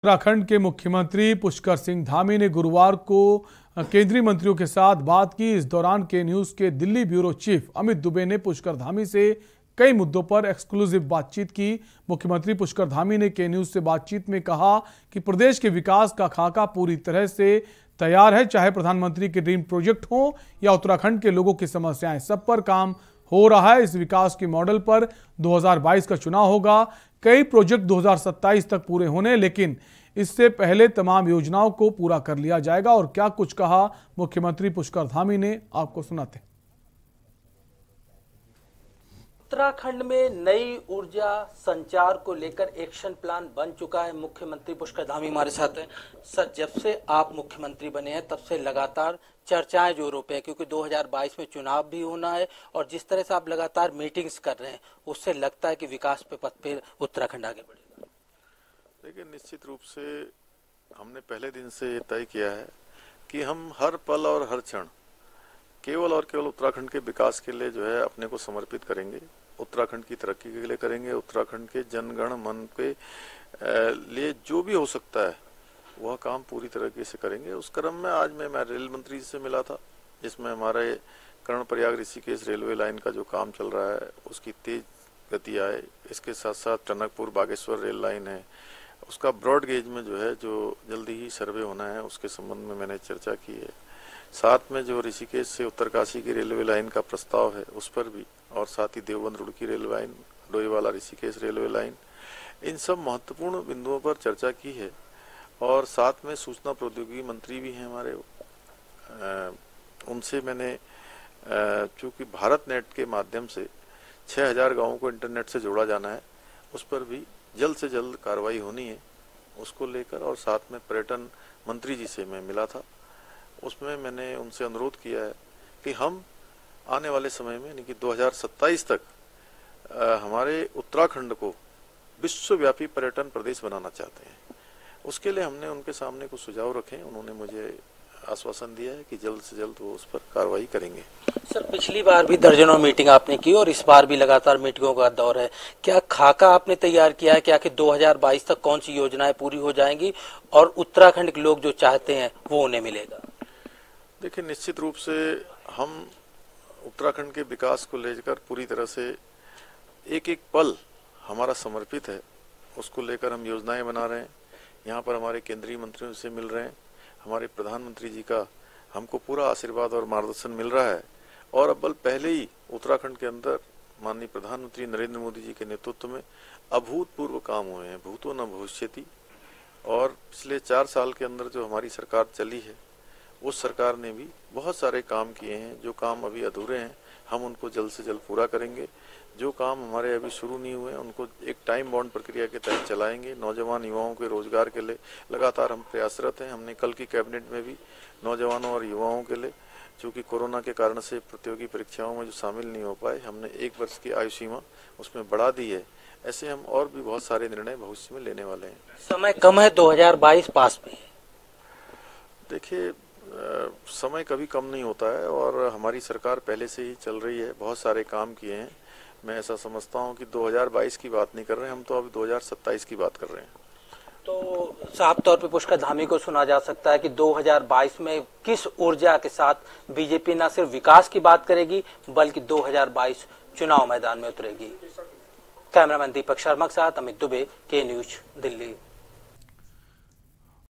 उत्तराखंड के मुख्यमंत्री पुष्कर सिंह धामी ने गुरुवार को केंद्रीय मंत्रियों के साथ बात की। इस दौरान के न्यूज के दिल्ली ब्यूरो चीफ अमित दुबे ने पुष्कर धामी से कई मुद्दों पर एक्सक्लूसिव बातचीत की। मुख्यमंत्री पुष्कर धामी ने के न्यूज से बातचीत में कहा कि प्रदेश के विकास का खाका पूरी तरह से तैयार है, चाहे प्रधानमंत्री के ड्रीम प्रोजेक्ट हो या उत्तराखंड के लोगों की समस्याएं, सब पर काम हो रहा है। इस विकास के मॉडल पर 2022 का चुनाव होगा। कई प्रोजेक्ट 2027 तक पूरे होने, लेकिन इससे पहले तमाम योजनाओं को पूरा कर लिया जाएगा। और क्या कुछ कहा मुख्यमंत्री पुष्कर धामी ने, आपको सुनाते हैं। उत्तराखंड में नई ऊर्जा संचार को लेकर एक्शन प्लान बन चुका है। मुख्यमंत्री पुष्कर धामी हमारे साथ हैं। सर, जब से आप मुख्यमंत्री बने हैं तब से लगातार चर्चाएं जोरों पे हैं, क्योंकि 2022 में चुनाव भी होना है और जिस तरह से आप लगातार मीटिंग्स कर रहे हैं उससे लगता है कि विकास पे पथ पे उत्तराखंड आगे बढ़ेगा। देखिए, निश्चित रूप से हमने पहले दिन से ये तय किया है कि हम हर पल और हर क्षण केवल और केवल उत्तराखंड के विकास के लिए जो है अपने को समर्पित करेंगे। उत्तराखंड की तरक्की के लिए करेंगे। उत्तराखंड के जनगण मन के लिए जो भी हो सकता है वह काम पूरी तरीके से करेंगे। उस क्रम में आज मैं रेल मंत्री से मिला था, जिसमें हमारे कर्णप्रयाग ऋषिकेश रेलवे लाइन का जो काम चल रहा है उसकी तेज गति आए। इसके साथ साथ टनकपुर बागेश्वर रेल लाइन है, उसका ब्रॉड गेज में जो है जो जल्दी ही सर्वे होना है, उसके संबंध में मैंने चर्चा की है। साथ में जो ऋषिकेश से उत्तरकाशी की रेलवे लाइन का प्रस्ताव है उस पर भी, और साथ ही Deoband Roorkee railway line, Doiwala Rishikesh railway line, इन सब महत्वपूर्ण बिंदुओं पर चर्चा की है। और साथ में सूचना प्रौद्योगिकी मंत्री भी हैं हमारे, उनसे मैंने चूंकि भारत नेट के माध्यम से 6000 गांवों को इंटरनेट से जोड़ा जाना है, उस पर भी जल्द से जल्द कार्रवाई होनी है, उसको लेकर। और साथ में पर्यटन मंत्री जी से मैं मिला था, उसमें मैंने उनसे अनुरोध किया है कि हम आने वाले समय में यानी कि 2027 तक हमारे उत्तराखंड को विश्वव्यापी पर्यटन प्रदेश बनाना चाहते हैं। उसके लिए हमने उनके सामने कुछ सुझाव रखे। उन्होंने मुझे आश्वासन दिया है कि जल्द से जल्द वो उस पर कार्रवाई करेंगे। सर, पिछली बार भी दर्जनों मीटिंग आपने की और इस बार भी लगातार मीटिंगों का दौर है। क्या खाका आपने तैयार किया है कि आखिर 2022 तक कौन सी योजनाएं पूरी हो जाएंगी और उत्तराखंड के लोग जो चाहते हैं वो उन्हें मिलेगा? देखिए, निश्चित रूप से हम उत्तराखंड के विकास को लेकर पूरी तरह से एक एक पल हमारा समर्पित है। उसको लेकर हम योजनाएं बना रहे हैं। यहाँ पर हमारे केंद्रीय मंत्रियों से मिल रहे हैं। हमारे प्रधानमंत्री जी का हमको पूरा आशीर्वाद और मार्गदर्शन मिल रहा है। और अब पहले ही उत्तराखंड के अंदर माननीय प्रधानमंत्री नरेंद्र मोदी जी के नेतृत्व में अभूतपूर्व काम हुए हैं, भूतो न भविष्यति। और पिछले 4 साल के अंदर जो हमारी सरकार चली है, उस सरकार ने भी बहुत सारे काम किए हैं। जो काम अभी अधूरे हैं हम उनको जल्द से जल्द पूरा करेंगे। जो काम हमारे अभी शुरू नहीं हुए उनको एक टाइम बाउंड प्रक्रिया के तहत चलाएंगे। नौजवान युवाओं के रोजगार के लिए लगातार हम प्रयासरत हैं। हमने कल की कैबिनेट में भी नौजवानों और युवाओं के लिए, चूँकि कोरोना के कारण से प्रतियोगी परीक्षाओं में जो शामिल नहीं हो पाए, हमने 1 वर्ष की आयु सीमा उसमें बढ़ा दी है। ऐसे हम और भी बहुत सारे निर्णय भविष्य में लेने वाले हैं। समय कम है, 2022 पास में। देखिए, समय कभी कम नहीं होता है और हमारी सरकार पहले से ही चल रही है, बहुत सारे काम किए हैं। मैं ऐसा समझता हूं कि 2022 की बात नहीं कर रहे हैं हम, तो अभी 2027 की बात कर रहे हैं। तो साफ तौर पे पुष्कर धामी को सुना जा सकता है कि 2022 में किस ऊर्जा के साथ बीजेपी न सिर्फ विकास की बात करेगी बल्कि 2022 चुनाव मैदान में उतरेगी। कैमरामैन दीपक शर्मा के साथ अमित दुबे, के न्यूज, दिल्ली।